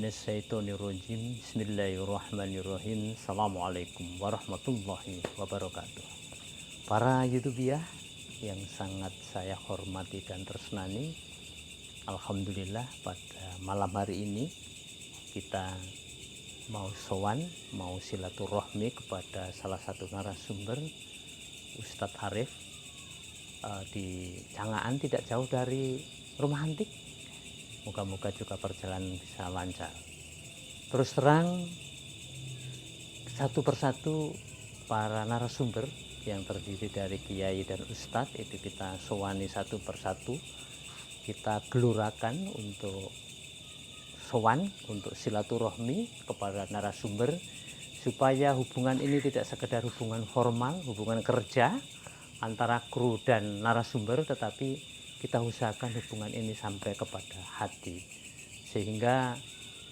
minasyaitonirrajim. Bismillahirrahmanirrahim. Assalamualaikum warahmatullahi wabarakatuh. Para YouTubiah yang sangat saya hormati dan tresnani, alhamdulillah pada malam hari ini kita mau sowan, mau silaturahmi kepada salah satu narasumber, Ustadz Arif, di Cangaan, tidak jauh dari Rumah Antik. Moga-moga juga perjalanan bisa lancar. Terus terang, satu persatu para narasumber yang terdiri dari kiai dan ustadz itu kita sowani satu persatu, kita gelurakan untuk sowan, untuk silaturahmi kepada narasumber, supaya hubungan ini tidak sekedar hubungan formal, hubungan kerja antara kru dan narasumber, tetapi kita usahakan hubungan ini sampai kepada hati, sehingga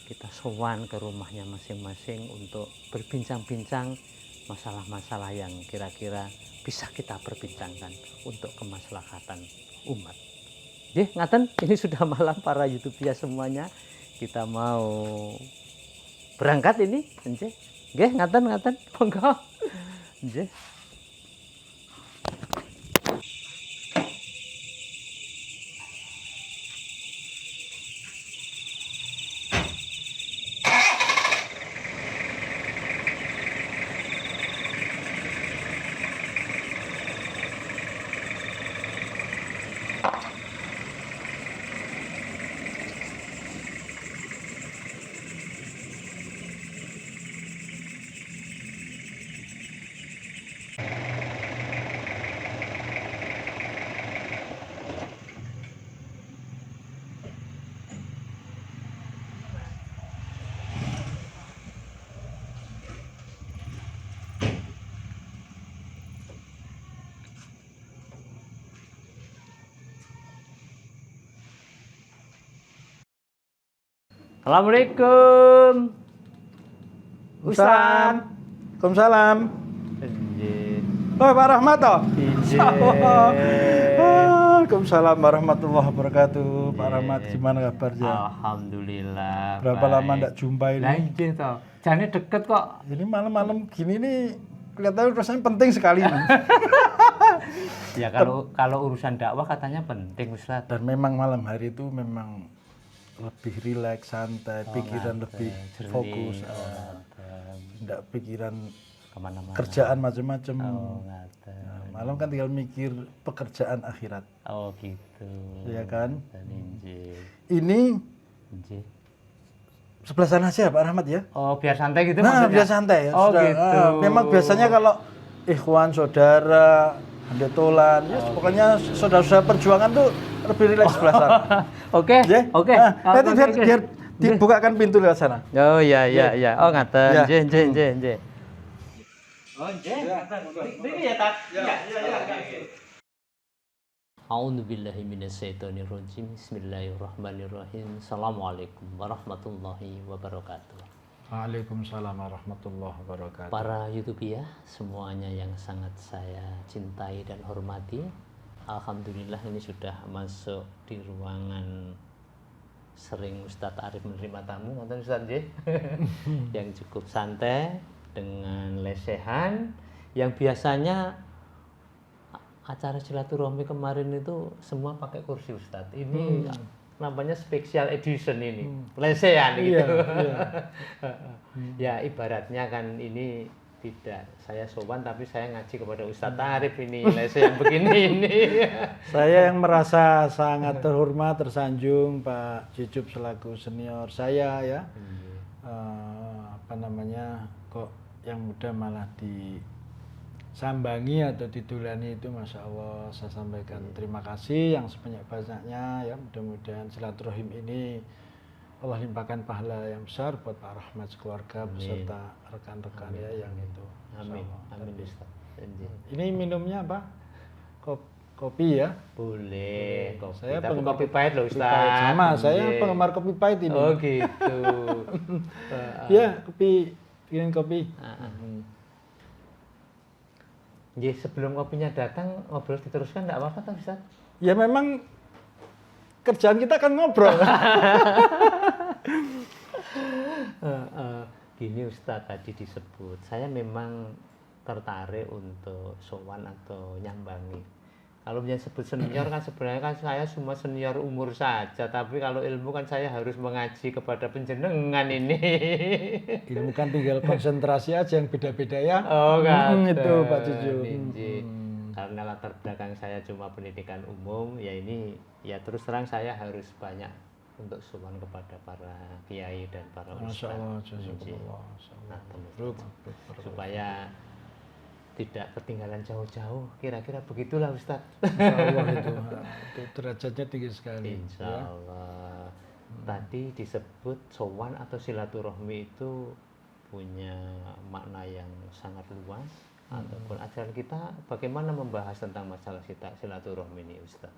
kita sowan ke rumahnya masing-masing untuk berbincang-bincang masalah-masalah yang kira-kira bisa kita perbincangkan untuk kemaslahatan umat. Ngaten, ini sudah malam para YouTuber semuanya, kita mau berangkat ini, ngaten, monggo, Assalamualaikum Ustaz. Waalaikumsalam. Oh, Pak Rahmat toh? Waalaikumsalam warahmatullahi wabarakatuh. Pak Rahmat, gimana kabarnya? Alhamdulillah. Berapa lama enggak jumpa ini? Nah, iya toh. Jane deket kok. Ini malam-malam gini nih kelihatannya rasanya penting sekali nih. Ya kalau urusan dakwah katanya penting, Ustaz. Dan memang malam hari itu memang lebih rileks, santai, pikiran lebih fokus, tidak pikiran kemana-mana, kerjaan macam-macam. Nah, malam kan tinggal mikir pekerjaan akhirat. Oh gitu. Ya kan? Ini sebelah sana aja Pak Rahmat ya. Oh, biar santai gitu nah, maksudnya? Biar santai ya. Oh gitu. Memang biasanya kalau ikhwan, saudara, handetolan, pokoknya saudara-saudara perjuangan tuh lebih rileks sebelah sana. Oke. Nanti biar dibukakan pintu lewat sana. Oh iya. Oh ngaten. Nggih. Oh nggih. Niki ya tak. Ya. A'udzubillahi minasyaitonirrajim. Bismillahirrahmanirrahim. Assalamualaikum warahmatullahi wabarakatuh. Waalaikumsalam warahmatullahi wabarakatuh. Para YouTuber semuanya yang sangat saya cintai dan hormati, alhamdulillah ini sudah masuk di ruangan sering Ustadz Arif menerima tamu, nonton Ustadz yang cukup santai dengan lesehan, yang biasanya acara silaturahmi kemarin itu semua pakai kursi Ustadz. Ini namanya special edition ini, lesehan gitu. Ya ibaratnya kan ini tidak saya sowan tapi saya ngaji kepada Ustadz Arif ini, lesehan begini ini. Saya yang merasa sangat terhormat, tersanjung Pak Cucup selaku senior saya ya. Kok yang muda malah disambangi atau didulani itu, Masya Allah, saya sampaikan terima kasih yang sebanyak-banyaknya ya. Mudah-mudahan silaturahim ini Allah limpahkan pahala yang besar buat Pak Rahmat sekeluarga beserta rekan-rekan ya yang itu. Amin Ustaz. Ini minumnya apa? Kopi ya? Boleh. Kopi. Saya tapi kopi pahit loh Ustaz. Sama, saya penggemar kopi pahit ini. Oh gitu. Ya, bikin kopi. Sebelum kopinya datang ngobrol diteruskan enggak apa-apa kan Ustaz? Ya memang kerjaan kita kan ngobrol. Gini Ustadz, tadi disebut saya memang tertarik untuk sowan atau nyambangi. Kalau yang sebut senior kan sebenarnya kan saya cuma senior umur saja, tapi kalau ilmu kan saya harus mengaji kepada panjenengan ini. Ilmu kan tinggal konsentrasi aja yang beda-beda ya. Oh Itu Pak Cucu. Karena latar belakang saya cuma pendidikan umum, ya ini ya terus terang saya harus banyak untuk sowan kepada para kiai dan para Masya ustaz. Allah, jazakumullah. Nah, supaya tidak ketinggalan jauh-jauh, kira-kira begitulah Ustadz. Insya Allah itu derajatnya tinggi sekali. Insya Allah. Tadi disebut sowan atau silaturahmi itu punya makna yang sangat luas. Ataupun ajaran kita bagaimana membahas tentang masalah silaturahmi ini Ustadz?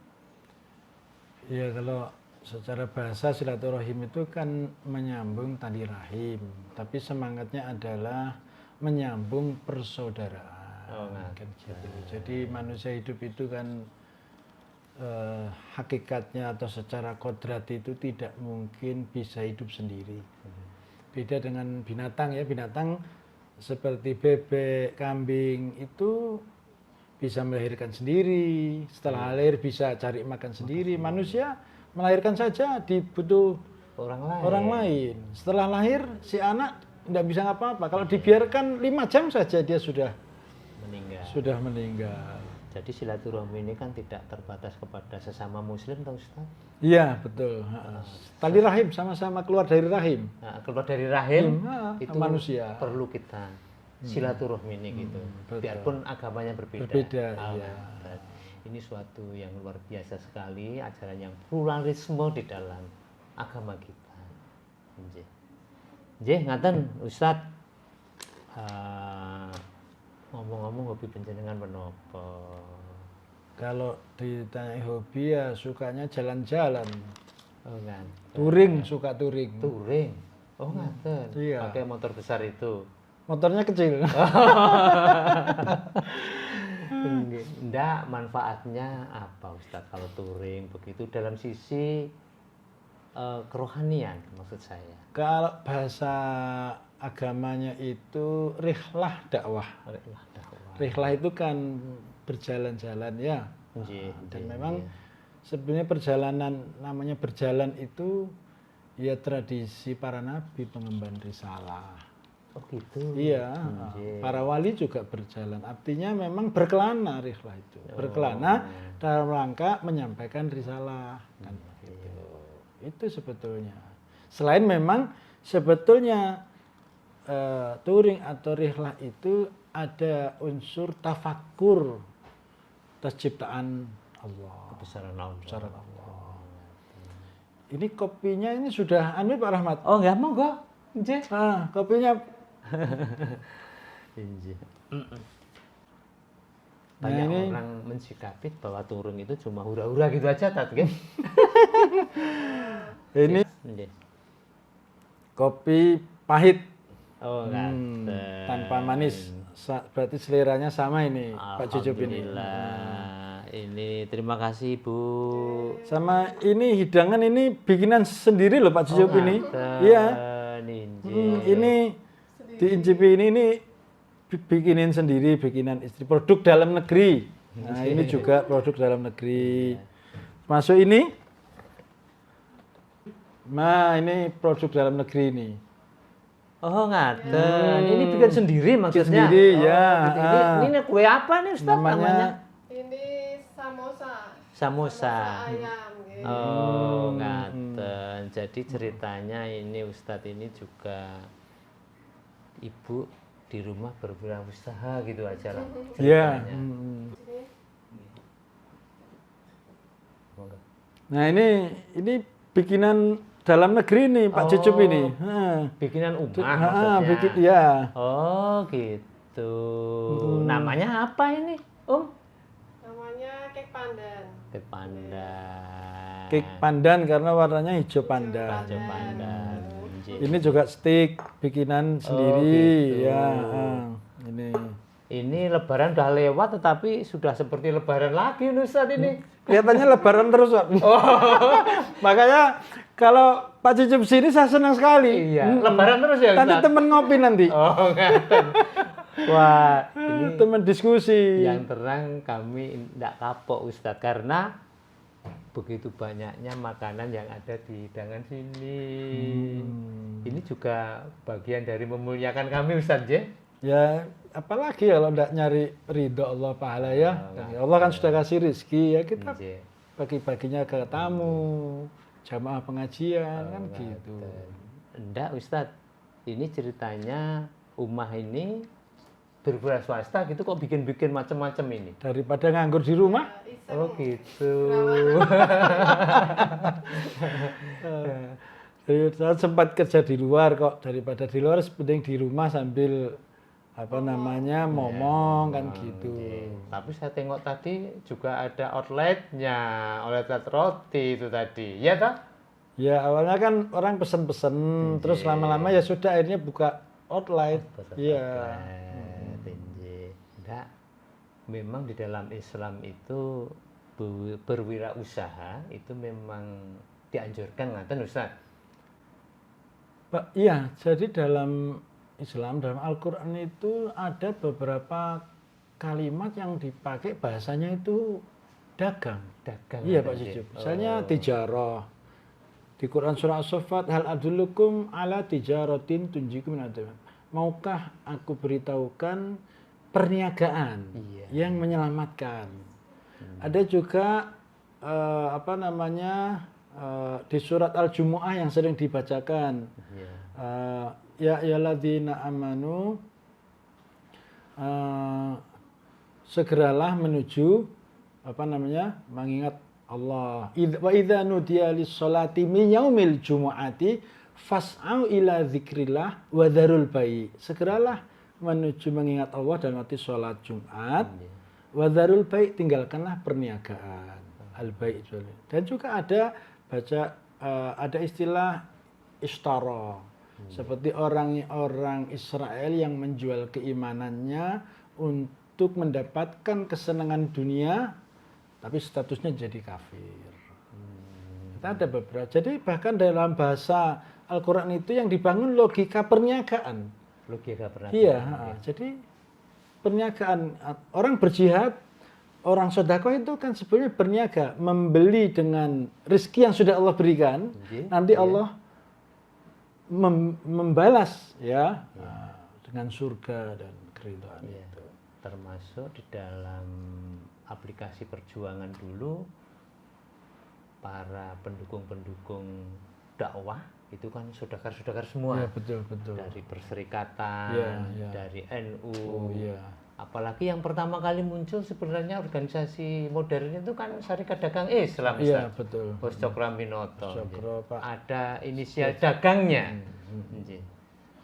Iya, kalau secara bahasa silaturahim itu kan menyambung tali rahim, tapi semangatnya adalah menyambung persaudaraan. Kan gitu. Jadi manusia hidup itu kan hakikatnya atau secara kodrat itu tidak mungkin bisa hidup sendiri. Beda dengan binatang ya, binatang seperti bebek, kambing itu bisa melahirkan sendiri, setelah lahir bisa cari makan sendiri. Manusia melahirkan saja dibutuh orang lain. Setelah lahir si anak tidak bisa apa-apa. Kalau dibiarkan 5 jam saja dia sudah meninggal. Jadi silaturahmi ini kan tidak terbatas kepada sesama muslim toh Ustaz? Iya, betul. Tali rahim, sama-sama keluar dari rahim. Nah, keluar dari rahim itu manusia. Perlu kita silaturahmi ini gitu. Betul. Biarpun agamanya berbeda. Iya. Ini suatu yang luar biasa sekali, ajaran yang pluralisme di dalam agama kita. Nggih, ngaten Ustaz. Ngomong-ngomong hobi panjenengan menapa? Kalau ditanya hobi ya sukanya jalan-jalan. Oh kan. Touring, suka touring. Touring. Oh ngaten. Iya. Pakai motor besar itu. Motornya kecil. Enggak, manfaatnya apa Ustaz kalau touring begitu dalam sisi kerohanian maksud saya? Kalau bahasa agamanya itu rihlah dakwah. Rihlah itu kan berjalan-jalan ya. Dan memang sebenarnya perjalanan, namanya berjalan itu ya tradisi para nabi pengemban risalah. Oh gitu. Iya, para wali juga berjalan. Artinya memang berkelana rihlah itu. Berkelana dalam rangka menyampaikan risalah kan gitu. Itu sebetulnya. Selain memang sebetulnya touring atau rihlah itu ada unsur tafakkur atas ciptaan Allah. Kebesaran Allah. Ini kopinya ini sudah Pak Rahmat. Oh enggak mau kok. Kopinya. Banyak orang mensikapi bahwa touring itu cuma hura-hura gitu aja tat kan. Ini kopi pahit. Oh tanpa manis. Berarti seleranya sama ini Pak Cucup ini. Alhamdulillah. Ini terima kasih Bu. Sama ini hidangan ini bikinan sendiri loh Pak Cucup ini. Iya. Ini diincipi ini bikinin sendiri, bikinan istri, produk dalam negeri. Nah, ini juga produk dalam negeri. Masuk ini. Nah, ini produk dalam negeri ini. Oh, ngaten. Ini bikin sendiri maksudnya. Sendiri, ya. Ini kue apa nih Ustaz namanya? Ini samosa. Samosa. Ayam gitu. Oh, ngaten. Jadi ceritanya ini Ustadz ini juga ibu di rumah berwirausaha gitu aja lah. Iya. Nah, ini bikinan dalam negeri nih Pak Cucup ini. Bikinan umah maksudnya. Ya. Oh, gitu. Namanya apa ini, Namanya kek pandan. Kek pandan. Kek pandan karena warnanya hijau pandan. Hijau pandan. Ini juga stik bikinan sendiri gitu. ya. Ini Lebaran udah lewat tetapi sudah seperti Lebaran lagi Ustaz ini. Kelihatannya Lebaran terus Pak. Makanya kalau Pak Cucup sini saya senang sekali. Iya, lebaran terus ya Nanti Ustaz? temen ngopi nanti. Oh, ngaten. Wah, ini Temen diskusi. yang terang kami tidak kapok Ustadz karena begitu banyaknya makanan yang ada di hidangan sini. Ini juga bagian dari memuliakan kami Ustadz ya. Ya, apalagi kalau tidak nyari ridho Allah pahala ya. Allah kan sudah kasih rezeki ya, kita Iya. bagi-baginya ke tamu, jamaah pengajian kan gitu. Enggak Ustadz, ini ceritanya Umah ini berwira swasta gitu kok bikin-bikin macam-macam ini. Daripada nganggur di rumah, Iseng. Oh gitu. jadi saya sempat kerja di luar kok, daripada di luar penting di rumah sambil apa namanya ngomong kan gitu. Tapi saya tengok tadi juga ada outletnya, outlet roti itu tadi, ya toh? Ya awalnya kan orang pesen-pesen, terus lama-lama ya sudah akhirnya buka outlet. Iya. Enggak. Memang di dalam Islam itu berwirausaha itu memang dianjurkan ngaten Ustaz. Pak, iya, jadi dalam Islam, dalam Al-Quran itu ada beberapa kalimat yang dipakai bahasanya itu dagang. Dagang. Iya Pak ngaten, Cucup. Cik. Misalnya tijarah. Di Quran surah As-Saffat, hal adullukum ala tijaratin tunjikum min adzab. Maukah aku beritahukan perniagaan yang menyelamatkan? Ada juga apa namanya di surat Al-Jumu'ah yang sering dibacakan. Ya ayyuhalladzina amanu segeralah menuju apa namanya mengingat Allah. Wa idza nudiya lis-sholati min yaumil jumu'ati fas'au ila dzikrillah wa dzarul bai'. Segeralah menuju mengingat Allah dan waktu sholat Jumat. Wa dzarul bai', tinggalkanlah perniagaan. Al-bai' dan juga ada ada istilah ishtara. Seperti orang Israel yang menjual keimanannya untuk mendapatkan kesenangan dunia, tapi statusnya jadi kafir. Kita ada beberapa. Jadi bahkan dalam bahasa Al-Quran itu yang dibangun logika perniagaan. Logika perniagaan. Iya, jadi perniagaan orang berjihad, orang sedekah itu kan sebenarnya berniaga, membeli dengan rezeki yang sudah Allah berikan. Nanti Allah membalas ya dengan surga dan keridhaan itu. Termasuk di dalam aplikasi perjuangan dulu para pendukung-pendukung dakwah itu kan saudagar-saudagar semua. Ya, betul. Dari perserikatan, dari NU. Apalagi yang pertama kali muncul sebenarnya organisasi modern itu kan Syarikat Dagang Islam. Iya, betul. Bos Cokraminoto. Pak. Ada inisial dagangnya.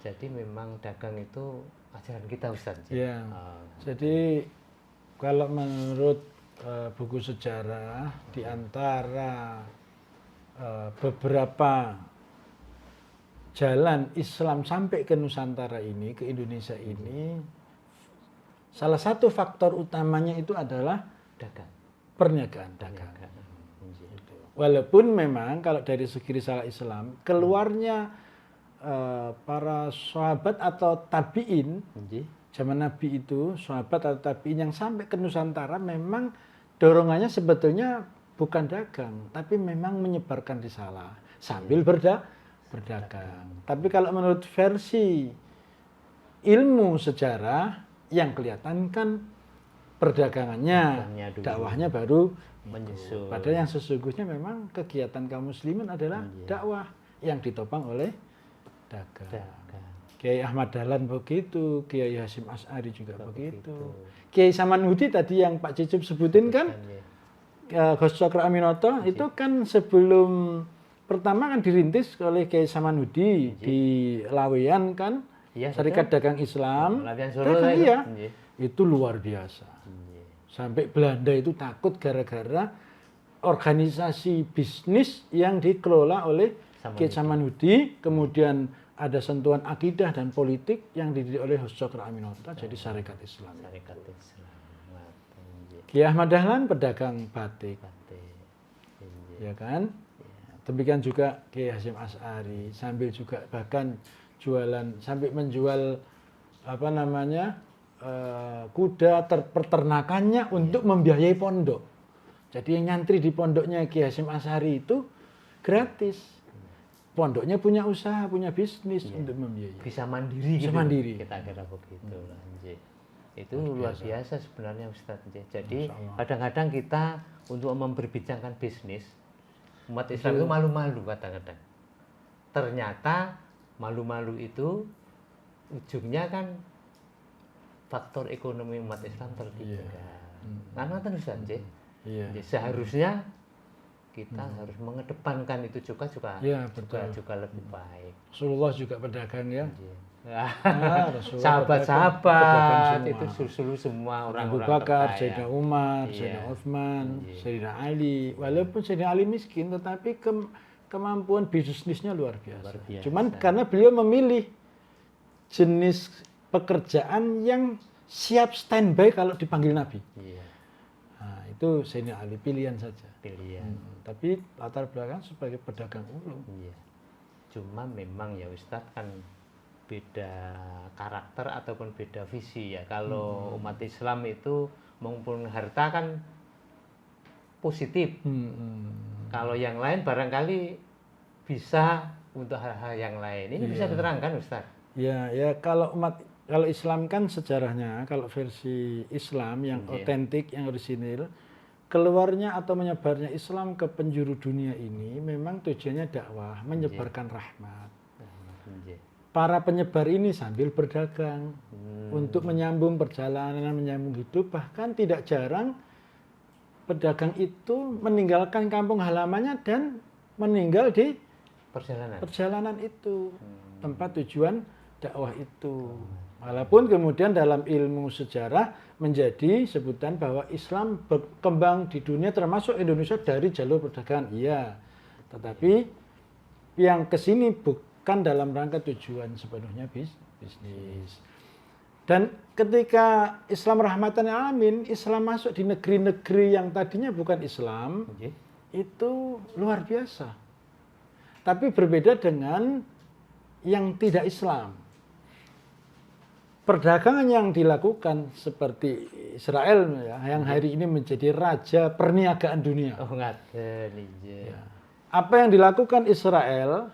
Jadi memang dagang itu ajaran kita Ustaz. Iya. Jadi kalau menurut buku sejarah di antara beberapa jalan Islam sampai ke Nusantara ini, ke Indonesia ini, salah satu faktor utamanya itu adalah dagang. Perniagaan dagang. Walaupun memang kalau dari segi risalah Islam, keluarnya para sahabat atau tabi'in, zaman Nabi itu, sahabat atau tabi'in yang sampai ke Nusantara memang dorongannya sebetulnya bukan dagang, tapi memang menyebarkan risalah sambil berdagang. Tapi kalau menurut versi ilmu sejarah, yang kelihatan kan perdagangannya, dakwahnya baru menyusul. Padahal yang sesungguhnya memang kegiatan kaum muslimin adalah dakwah yang ditopang oleh dagang. Kiai Ahmad Dahlan begitu, Kiai Hasyim Asy'ari juga begitu. Kiai Samanhudi tadi yang Pak Cucup sebutin kan, Ghos Cokroaminoto itu kan sebelum pertama kan dirintis oleh Kiai Samanhudi di Laweyan kan. Syarikat Dagang Islam, itu luar biasa. Sampai Belanda itu takut gara-gara organisasi bisnis yang dikelola oleh Kiai Samanhudi, kemudian ada sentuhan akidah dan politik yang dididik oleh Ghos Cokroaminoto, jadi Syarikat Islam. Kiai Ahmad Dahlan pedagang batik, ya kan? Demikian juga Kiai Hasyim Asy'ari sambil juga bahkan jualan sampai menjual apa namanya kuda peternakannya untuk membiayai pondok. Jadi yang nyantri di pondoknya Kiai Hasyim Asy'ari itu gratis. Pondoknya punya usaha, punya bisnis untuk membiayai. Bisa mandiri Bisa gitu. mandiri. Kita kira begitu lah, Nji. Itu luar biasa sebenarnya Ustaz, Nji. Jadi Masya Allah. kadang-kadang kita untuk memperbincangkan bisnis umat Islam itu malu-malu kadang-kadang. Ternyata malu-malu itu ujungnya kan faktor ekonomi umat Islam tertinggal. Karena kan Ustaz, Nji. Iya. Jadi seharusnya kita harus mengedepankan itu juga Iya, betul. juga lebih baik. Rasulullah juga pedagang ya. Rasulullah Sahabat-sahabat pedagang itu susul semua Abu orang-orang Bakar, terkaya. Sayyidina Umar, Iya. Sayyidina Utsman, Iya. Sayyidina Ali. Walaupun Sayyidina Ali miskin, tetapi kemampuan bisnisnya luar biasa. Luar biasa. Cuman karena beliau memilih jenis pekerjaan yang siap standby kalau dipanggil Nabi. Iya, Nah, itu Sayyidina Ali pilihan saja. pilihan. Tapi latar belakang sebagai pedagang ulung. Iya. Cuma memang ya Ustadz kan beda karakter ataupun beda visi ya. Kalau umat Islam itu mengumpulkan harta kan positif. Kalau yang lain barangkali bisa untuk hal-hal yang lain. Ini bisa diterangkan Ustadz? Ya, kalau Islam kan sejarahnya, kalau versi Islam yang Iya. otentik, yang orisinil, keluarnya atau menyebarnya Islam ke penjuru dunia ini memang tujuannya dakwah, menyebarkan rahmat. Iya. Para penyebar ini sambil berdagang untuk menyambung perjalanan, menyambung hidup, bahkan tidak jarang pedagang itu meninggalkan kampung halamannya dan meninggal di perjalanan itu, tempat tujuan dakwah itu. Walaupun kemudian dalam ilmu sejarah menjadi sebutan bahwa Islam berkembang di dunia termasuk Indonesia dari jalur perdagangan. Iya. Tetapi yang ke sini bukan dalam rangka tujuan sepenuhnya bisnis. Dan ketika Islam rahmatan lil alamin, Islam masuk di negeri-negeri yang tadinya bukan Islam, itu luar biasa. Tapi berbeda dengan yang tidak Islam. Perdagangan yang dilakukan seperti Israel ya, yang hari ini menjadi raja perniagaan dunia. Oh ngaten iya. Apa yang dilakukan Israel,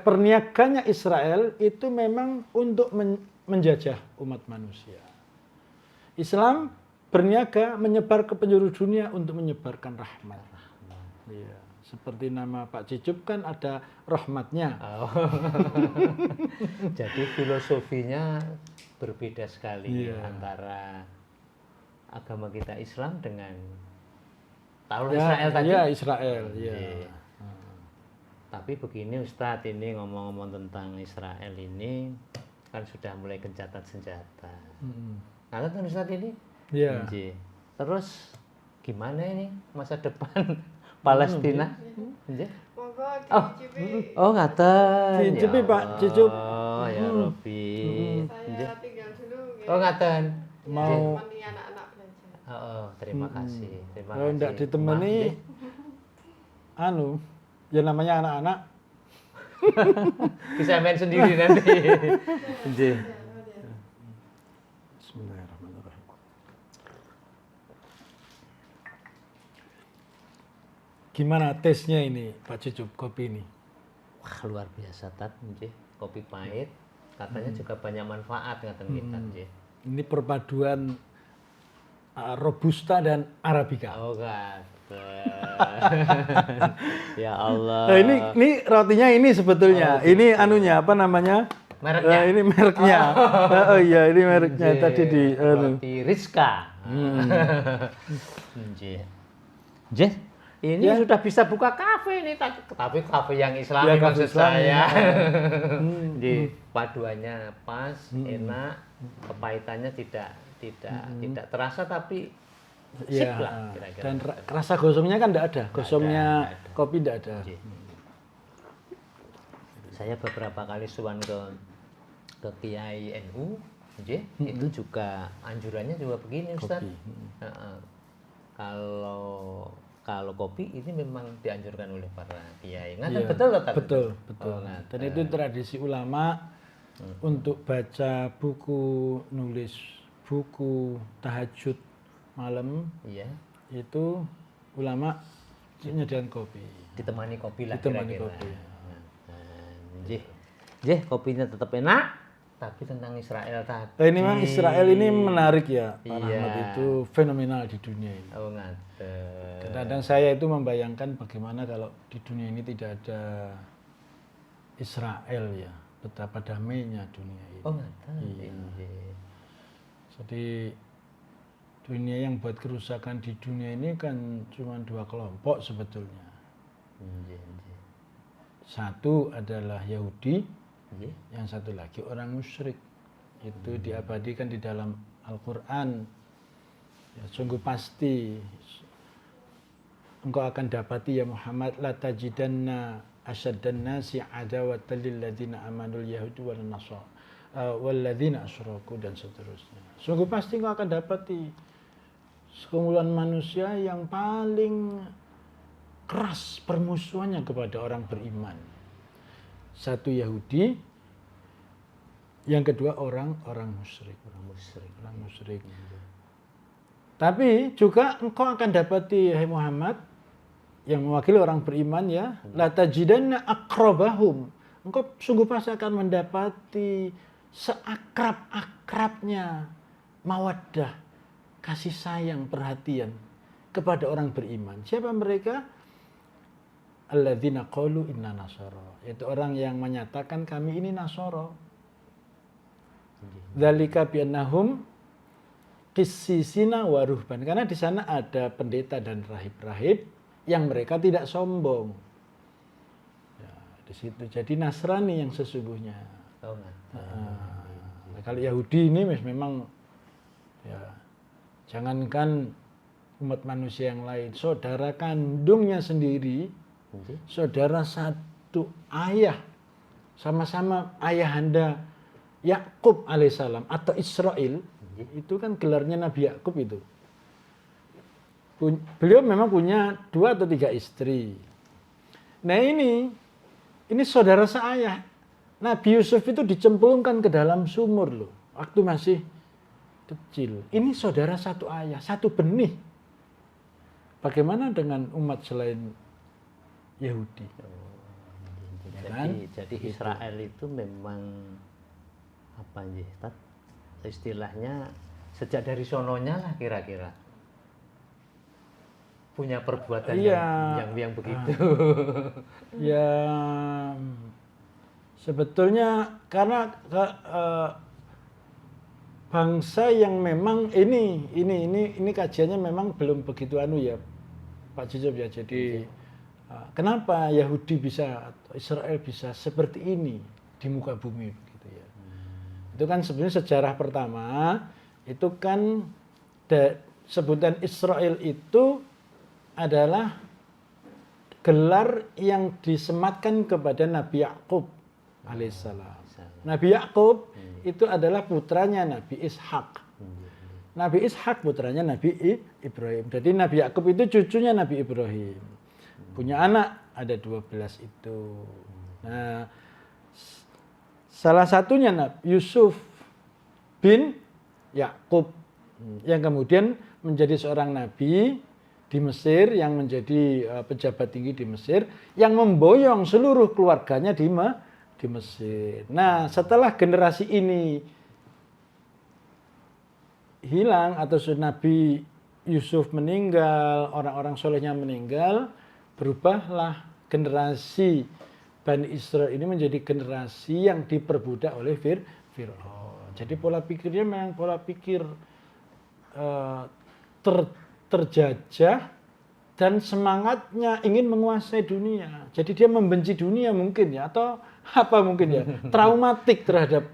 perniagannya Israel itu memang untuk menjajah umat manusia. Islam berniaga menyebar ke penjuru dunia untuk menyebarkan rahmat. Iya. Seperti nama Pak Cicup kan ada rahmatnya. Oh. Jadi filosofinya berbeda sekali antara agama kita Islam dengan Israel tadi. Ya, Israel. Ya. Tapi begini Ustadz, ini ngomong-ngomong tentang Israel ini kan sudah mulai gencatan senjata. Nah, kan Ustadz ini? Iya. Terus gimana ini masa depan Palestina? Monggo dicicipi. Oh ngaten. Dicicipi, Pak Cicup. Oh ya Robi. Saya tinggal dulu. nggih. Oh ngaten. Mau Temani anak-anak belajar. Oh, terima kasih. Terima kalau kasih. enggak ditemani ya namanya anak-anak Bisa main sendiri nanti. Nggih. Bismillahirrahmanirrahim. Gimana tesnya ini Pak Cucup kopi ini? Wah, luar biasa Tat, nggih. Kopi pahit, katanya juga banyak manfaat ngaten kita, nggih. Ini perpaduan Robusta dan Arabica. Oh, ya Allah. Nah, ini rotinya ini sebetulnya. Ini anunya apa namanya? Mereknya. Ini mereknya. Oh iya, ini mereknya tadi di Roti Rizka. Nggih. Ini sudah bisa buka kafe nih, tapi kafe yang Islami maksud saya. Di paduannya pas, enak, kepahitannya tidak terasa tapi sip lah kira-kira. Dan rasa gosongnya kan tidak ada. Gosongnya kopi tidak ada. Saya beberapa kali suan ke Kiai NU, itu juga anjurannya juga begini Ustaz. Kalau kalau kopi ini memang dianjurkan oleh para kiai. Ngaten Iya, betul atau betul, betul. Oh, Dan itu tradisi ulama untuk baca buku, nulis buku tahajud malam Iya. itu ulama menyediakan kopi. Ditemani kopi lah Ditemani kira-kira. kopi. Nggih, kopinya tetap enak. Tapi tentang Israel tadi. Ini memang Israel ini menarik ya, Pak Iya. Rahmat, itu fenomenal di dunia ini. Oh ngaten. Kadang-kadang saya itu membayangkan bagaimana kalau di dunia ini tidak ada Israel ya, betapa damainya dunia ini. Oh ngaten. Iya. Nggih. Jadi dunia yang buat kerusakan di dunia ini kan cuma dua kelompok sebetulnya. Nggih, nggih. Satu adalah Yahudi, Nggih. yang satu lagi orang musyrik. Itu diabadikan di dalam Al-Quran. Ya, sungguh pasti engkau akan dapati ya Muhammad, la tajidanna asyaddan nasi adawatan lil ladzina amanul yahudi wal nasara wal ladzina asyraku, dan seterusnya. Sungguh pasti engkau akan dapati sekumpulan manusia yang paling keras permusuhannya kepada orang beriman. Satu Yahudi, yang kedua orang musyrik. Orang musyrik. Tapi juga engkau akan dapati, hai Muhammad, yang mewakili orang beriman ya, la tajidanna aqrabahum. Engkau sungguh pasti akan mendapati seakrab-akrabnya mawaddah, kasih sayang, perhatian kepada orang beriman. Siapa mereka? Alladzina qalu inna nasara, yaitu orang yang menyatakan kami ini Nasara. Dzalika biannahum qissisina wa ruhban, karena di sana ada pendeta dan rahib-rahib yang mereka tidak sombong. Ya, di situ jadi Nasrani yang sesungguhnya. Oh ngaten. Nah, kalau Yahudi ini memang ya, jangankan umat manusia yang lain, saudara kandungnya sendiri, saudara satu ayah, sama-sama ayahanda Yakub alaihissalam atau Israel, itu kan gelarnya Nabi Yakub itu. Beliau memang punya 2 atau 3 istri. Nah ini saudara seayah. Nabi Yusuf itu dicemplungkan ke dalam sumur loh, waktu masih kecil. Ini saudara satu ayah, satu benih. Bagaimana dengan umat selain Yahudi? Jadi Israel itu memang apa sih? Istilahnya sejak dari sononya lah kira-kira punya perbuatan yang begitu. Ya sebetulnya karena bangsa yang memang ini kajiannya memang belum begitu ya Pak Jujub ya. Jadi kenapa Yahudi bisa atau Israel bisa seperti ini di muka bumi gitu ya. Itu kan sebenarnya sejarah pertama itu kan sebutan Israel itu adalah gelar yang disematkan kepada Nabi Yakub alaihissalam. Nabi Yakub itu adalah putranya Nabi Ishak. Nabi Ishak putranya Nabi Ibrahim. Jadi Nabi Yakub itu cucunya Nabi Ibrahim. Punya anak ada 12 itu. Nah, salah satunya Nabi Yusuf bin Yakub yang kemudian menjadi seorang nabi di Mesir, yang menjadi pejabat tinggi di Mesir, yang memboyong seluruh keluarganya di Mesir. Nah, setelah generasi ini hilang atau Nabi Yusuf meninggal, orang-orang solehnya meninggal, berubahlah generasi Bani Israel ini menjadi generasi yang diperbudak oleh Fir'aun. Jadi pola pikirnya memang pola pikir terjajah dan semangatnya ingin menguasai dunia. Jadi dia membenci dunia mungkin ya, atau apa mungkin ya, traumatik terhadap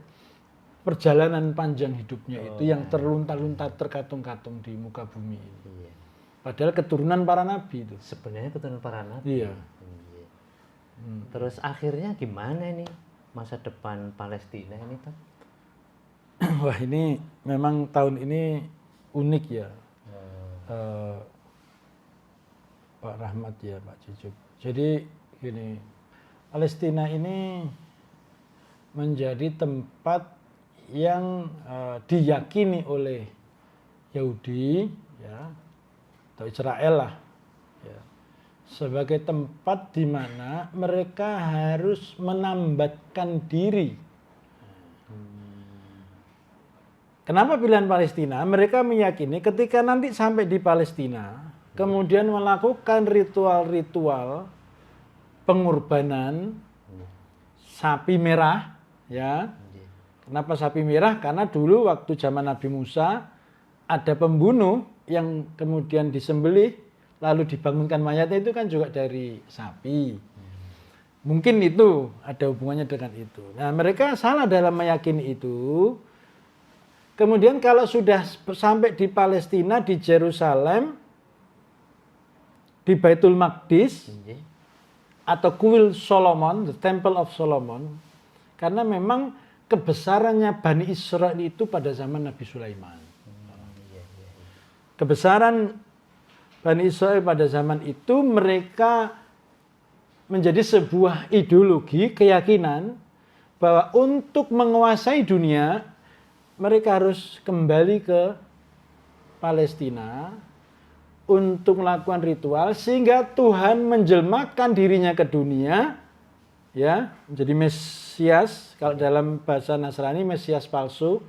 perjalanan panjang hidupnya itu yang terlunta-lunta terkatung-katung di muka bumi ini. Padahal keturunan para nabi itu. Sebenarnya keturunan para nabi. Iya. Terus akhirnya gimana ini masa depan Palestina ini Pak? Wah ini memang tahun ini unik ya. Pak Rahmat ya Pak Cucup. Jadi gini, Palestina ini menjadi tempat yang diyakini oleh Yahudi ya atau Israel lah ya, sebagai tempat di mana mereka harus menambatkan diri. Kenapa pilihan Palestina? Mereka meyakini ketika nanti sampai di Palestina kemudian melakukan ritual-ritual pengorbanan sapi merah, ya. Kenapa sapi merah? Karena dulu waktu zaman Nabi Musa ada pembunuh yang kemudian disembelih lalu dibangunkan mayatnya itu kan juga dari sapi. Mungkin itu ada hubungannya dengan itu. Nah, mereka salah dalam meyakini itu. Kemudian kalau sudah sampai di Palestina, di Yerusalem, di Baitul Maqdis atau kuil Solomon, the Temple of Solomon, karena memang kebesarannya Bani Israel itu pada zaman Nabi Sulaiman. Kebesaran Bani Israel pada zaman itu mereka menjadi sebuah ideologi, keyakinan bahwa untuk menguasai dunia mereka harus kembali ke Palestina untuk melakukan ritual sehingga Tuhan menjelmakan dirinya ke dunia ya, menjadi Mesias. Kalau dalam bahasa Nasrani Mesias palsu,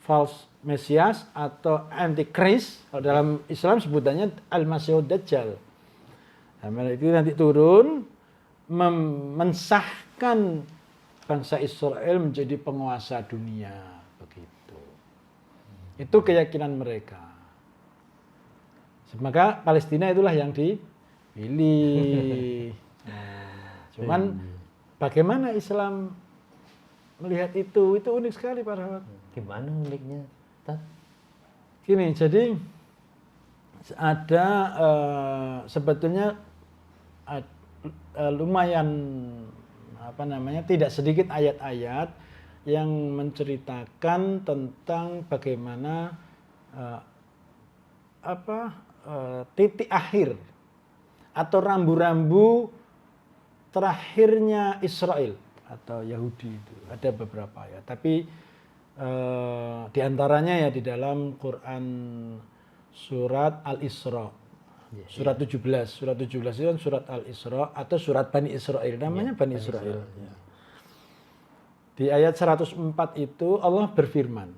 false Mesias atau Antichrist. Kalau dalam Islam sebutannya Al-Masihud Dajjal. Nah, itu nanti turun mensahkan bangsa Israel menjadi penguasa dunia, begitu. Itu keyakinan mereka. Maka Palestina itulah yang dipilih. Cuman bagaimana Islam melihat itu unik sekali Pak Rahmat. Gimana uniknya? Gini, jadi ada sebetulnya lumayan tidak sedikit ayat-ayat yang menceritakan tentang bagaimana titik akhir atau rambu-rambu terakhirnya Israel atau Yahudi itu. Ada beberapa ya, tapi diantaranya ya di dalam Quran surat Al-Isra, surat 17. Surat 17 itu kan surat Al-Isra atau surat Bani Israel, namanya Bani Israel. Ya. Di ayat 104 itu Allah berfirman,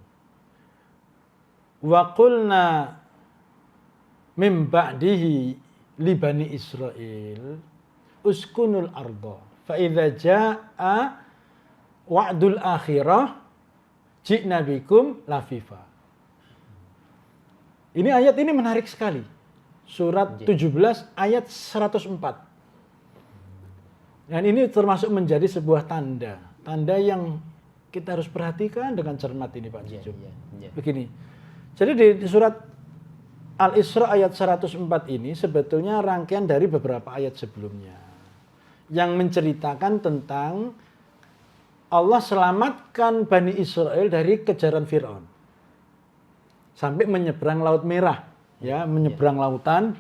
wa qulna mim ba'dihi li Bani Israel uskunul arda fa idza jaa wa'dul akhirah ji'na bikum lafifa. Ini ayat ini menarik sekali. Surat 17 ayat 104. Dan ini termasuk menjadi sebuah tanda yang kita harus perhatikan dengan cermat ini Pak Cucup. Begini. Jadi di surat Al-Isra ayat 104 ini sebetulnya rangkaian dari beberapa ayat sebelumnya yang menceritakan tentang Allah selamatkan Bani Israel dari kejaran Fir'aun sampai menyeberang Laut Merah, ya, menyeberang lautan.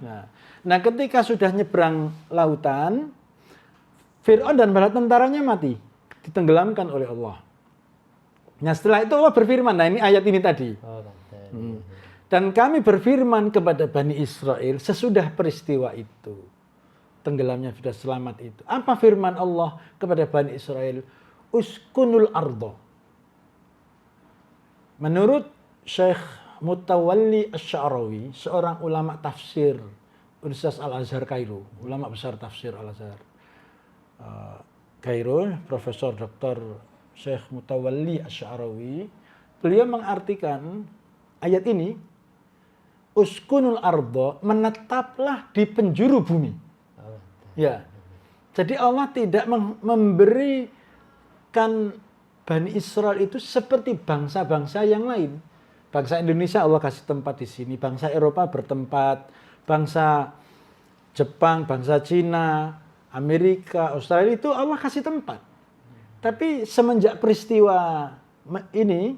Nah, ketika sudah nyeberang lautan, Fir'aun dan bala tentaranya mati, ditenggelamkan oleh Allah. Nah, setelah itu Allah berfirman, nah ini ayat ini tadi. Dan kami berfirman kepada Bani Israel sesudah peristiwa itu, tenggelamnya sudah selamat itu. Apa firman Allah kepada Bani Israel? Uskunul ardo. Menurut Syekh Mutawalli Asy-Sya'rawi, seorang ulama tafsir Universitas Al-Azhar Kairo, ulama besar tafsir Al-Azhar Kairo, Profesor Dr. Syekh Mutawalli Asy-Sya'rawi, beliau mengartikan ayat ini, uskunul ardo, menetaplah di penjuru bumi. Ya. Jadi Allah tidak memberikan Bani Israel itu seperti bangsa-bangsa yang lain. Bangsa Indonesia Allah kasih tempat di sini, bangsa Eropa bertempat, bangsa Jepang, bangsa Cina, Amerika, Australia itu Allah kasih tempat. Tapi semenjak peristiwa ini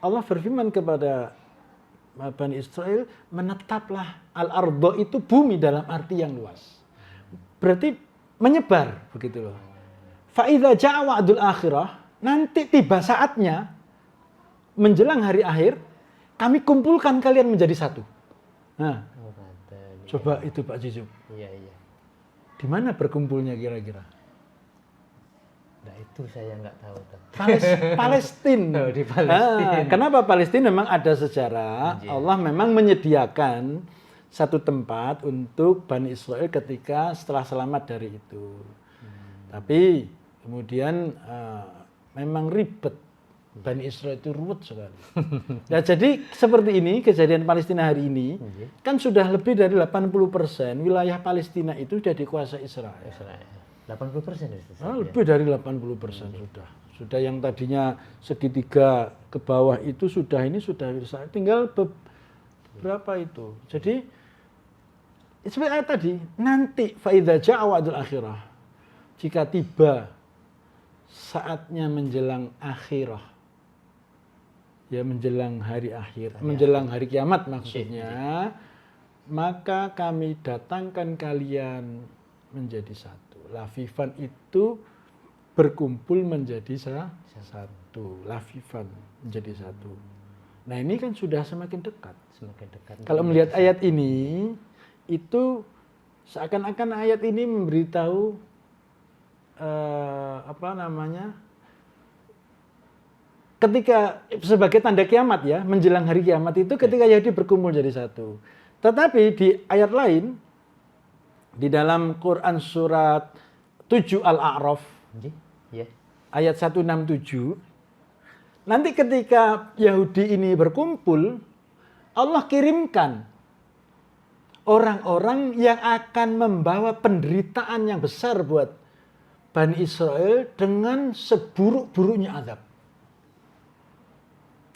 Allah berfirman kepada Bani Israel, menetaplah al-ardo itu bumi dalam arti yang luas. Berarti menyebar begitu loh. Fa idza ja'a wa'dul akhirah, nanti tiba saatnya menjelang hari akhir, kami kumpulkan kalian menjadi satu. Nah, coba itu Pak Jujub. Iya, iya. Di mana berkumpulnya kira-kira? Nah, itu saya nggak tahu. Palestina. Oh, di Palestina. Kenapa Palestina? Memang ada sejarah. Allah memang menyediakan satu tempat untuk Bani Israel ketika setelah selamat dari itu. Tapi kemudian memang ribet. Bani Israel itu ruwet sekali. Nah, jadi seperti ini kejadian Palestina hari ini kan sudah lebih dari 80% wilayah Palestina itu sudah dikuasai Israel. 80% itu. Lebih dari 80% sudah. Sudah yang tadinya segitiga ke bawah itu sudah tinggal berapa itu. Jadi seperti ayat tadi, nanti fa idza ja'a wa'dul akhirah. Jika tiba saatnya menjelang akhirah. Ya menjelang hari akhir, menjelang hari kiamat maksudnya, maka kami datangkan kalian menjadi satu. Lafifan itu berkumpul menjadi satu. Lafifan menjadi satu. Nah ini kan sudah semakin dekat. Kalau melihat ayat ini, itu seakan-akan ayat ini memberitahu ketika sebagai tanda kiamat ya, menjelang hari kiamat itu ketika Yahudi berkumpul jadi satu. Tetapi di ayat lain, di dalam Quran surat 7 Al-A'raf, ayat 167, nanti ketika Yahudi ini berkumpul, Allah kirimkan orang-orang yang akan membawa penderitaan yang besar buat Bani Israel dengan seburuk-buruknya azab.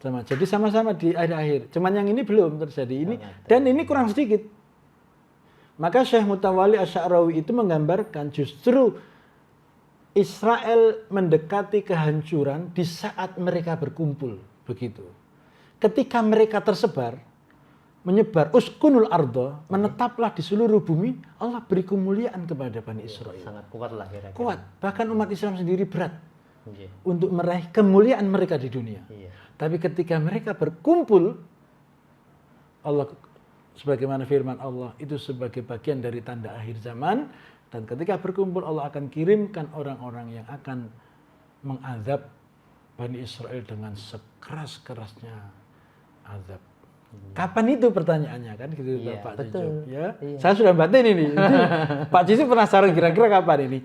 Jadi sama-sama di akhir-akhir. Cuman yang ini belum terjadi ini dan ini kurang sedikit. Maka Syekh Mutawalli Asy'arawi itu menggambarkan justru Israel mendekati kehancuran di saat mereka berkumpul begitu. Ketika mereka tersebar, menyebar uskunul ardo, menetaplah di seluruh bumi, Allah beri kemuliaan kepada Bani Israel. Sangat kuat lah kira-kira. Kuat. Bahkan umat Islam sendiri berat untuk meraih kemuliaan mereka di dunia. Tapi ketika mereka berkumpul, Allah sebagaimana firman Allah itu sebagai bagian dari tanda akhir zaman, dan ketika berkumpul Allah akan kirimkan orang-orang yang akan mengazab Bani Israel dengan sekeras-kerasnya azab. Kapan itu pertanyaannya kan gitu Pak Jujub ya. Saya sudah batin ini. Pak Jujub penasaran kira-kira kapan ini?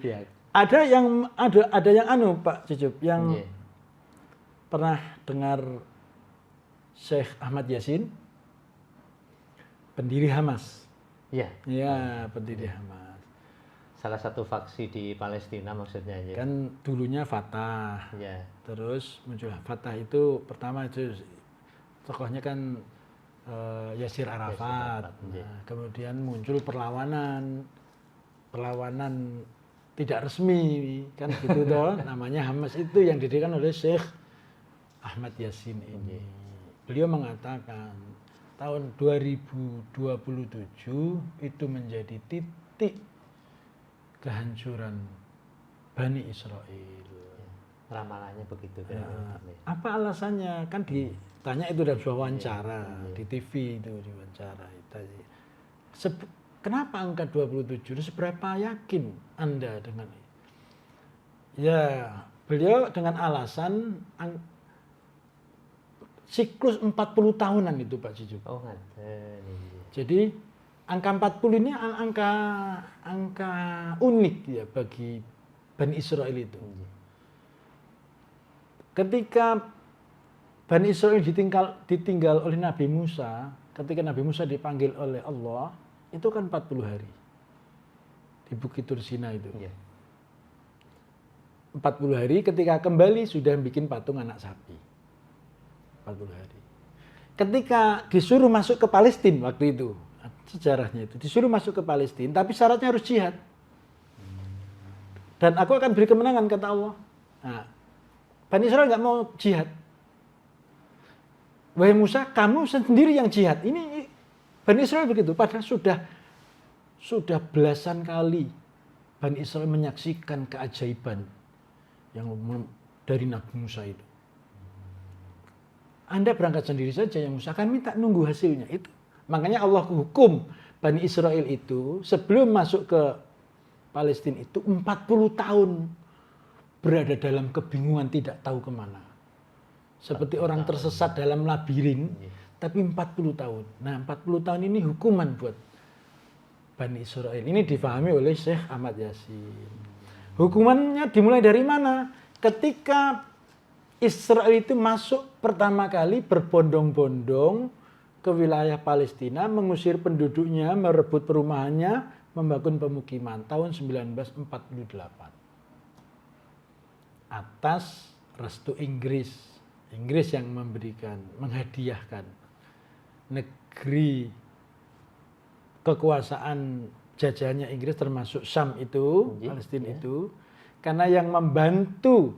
Ada yang Pak Jujub yang pernah dengar Syekh Ahmad Yasin, pendiri Hamas. Iya. Ya, pendiri Hamas. Salah satu faksi di Palestina maksudnya. Kan dulunya Fatah. Ya. Terus muncul Fatah itu pertama itu tokohnya kan Yasir Arafat. Nah, kemudian muncul perlawanan tidak resmi kan gitu toh. Namanya Hamas itu yang didirikan oleh Syekh Ahmad Yasin ini. Beliau mengatakan tahun 2027 itu menjadi titik kehancuran Bani Israel. Ramalannya begitu kan. Apa alasannya? Kan ditanya itu dalam sebuah wawancara di TV itu diwawancara. Kenapa angka 27? Seberapa yakin Anda dengan ini? Ya, beliau dengan alasan siklus 40 tahunan itu Pak Jujub. Oh, jadi angka 40 ini angka unik ya bagi Bani Israel itu. Ketika Bani Israel ditinggal oleh Nabi Musa, ketika Nabi Musa dipanggil oleh Allah, itu kan 40 hari di Bukit Tur Sina itu. 40 hari ketika kembali sudah bikin patung anak sapi. 40 hari. Ketika disuruh masuk ke Palestina waktu itu, sejarahnya itu, disuruh masuk ke Palestina, tapi syaratnya harus jihad. Dan aku akan beri kemenangan, kata Allah. Nah, Bani Israel nggak mau jihad. wahai Musa, kamu sendiri yang jihad. Ini Bani Israel begitu. Padahal sudah belasan kali Bani Israel menyaksikan keajaiban yang dari Nabi Musa itu. Anda berangkat sendiri saja yang Musa, akan minta nunggu hasilnya itu. Makanya Allah hukum Bani Israel itu sebelum masuk ke Palestina itu 40 tahun berada dalam kebingungan, tidak tahu kemana. Seperti orang tersesat dalam labirin, tapi 40 tahun. Nah 40 tahun ini hukuman buat Bani Israel. Ini difahami oleh Syekh Ahmad Yasin. Hukumannya dimulai dari mana? Ketika Israel itu masuk pertama kali berbondong-bondong ke wilayah Palestina, mengusir penduduknya, merebut perumahannya, membangun pemukiman tahun 1948. Atas restu Inggris. Inggris yang menghadiahkan negeri kekuasaan jajahannya Inggris termasuk Syam itu, Palestina itu, karena yang membantu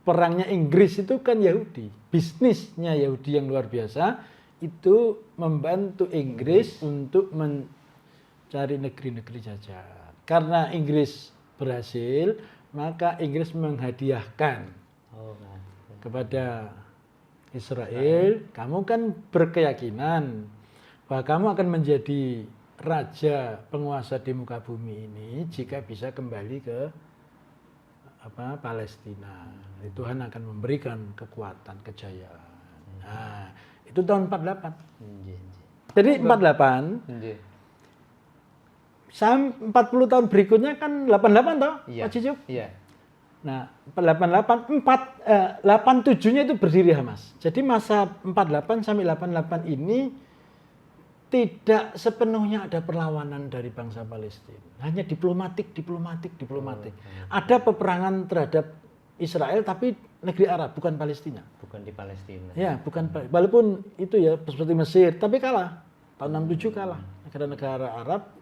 perangnya Inggris itu kan Yahudi. Bisnisnya Yahudi yang luar biasa itu membantu Inggris untuk mencari negeri-negeri jajahan. Karena Inggris berhasil, maka Inggris menghadiahkan kepada Israel, kamu kan berkeyakinan bahwa kamu akan menjadi raja penguasa di muka bumi ini jika bisa kembali ke Palestina. Tuhan akan memberikan kekuatan, kejayaan. Nah, itu tahun 48. Jadi 48. Sampai 40 tahun berikutnya kan 88 toh, Pak Cicup? Iya. Nah, 87-nya itu berdiri Hamas. Jadi masa 48 sampai 88 ini tidak sepenuhnya ada perlawanan dari bangsa Palestina. Hanya diplomatik. Ada peperangan terhadap Israel tapi negeri Arab, bukan Palestina. Bukan di Palestina. Ya, walaupun itu ya seperti Mesir, tapi kalah. Tahun 67 kalah. Negara-negara Arab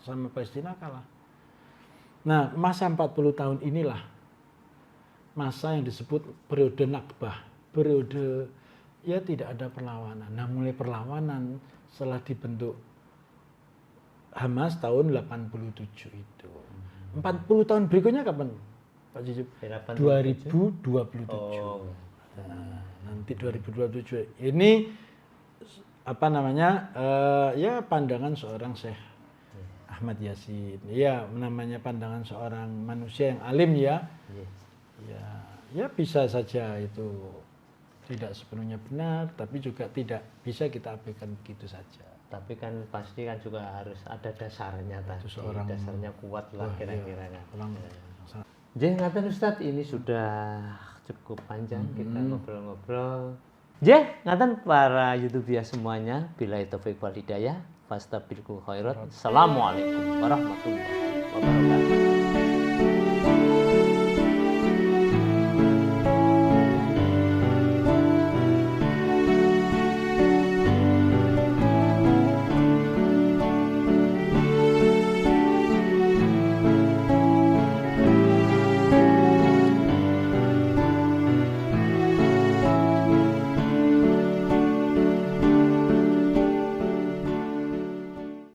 sama Palestina kalah. Nah, masa 40 tahun inilah masa yang disebut periode Nakbah. Periode ya tidak ada perlawanan. Nah, mulai perlawanan setelah dibentuk Hamas tahun 87 itu. 40 tahun berikutnya kapan, Pak Cicup? 2027. Nah, nanti 2027. Ini ya pandangan seorang Syekh Ahmad Yasin. Ya, namanya pandangan seorang manusia yang alim ya. Ya bisa saja itu tidak sepenuhnya benar, tapi juga tidak bisa kita abaikan begitu saja. Tapi kan pasti kan juga harus ada dasarnya tadi. Dasarnya kuat lah kira-kira. Jadi ngaten Ustadz, ini sudah cukup panjang kita ngobrol-ngobrol. Jadi ngaten para YouTuber semuanya, billahi taufiq wal hidayah, fastabiqul khairat. Assalamualaikum warahmatullahi wabarakatuh.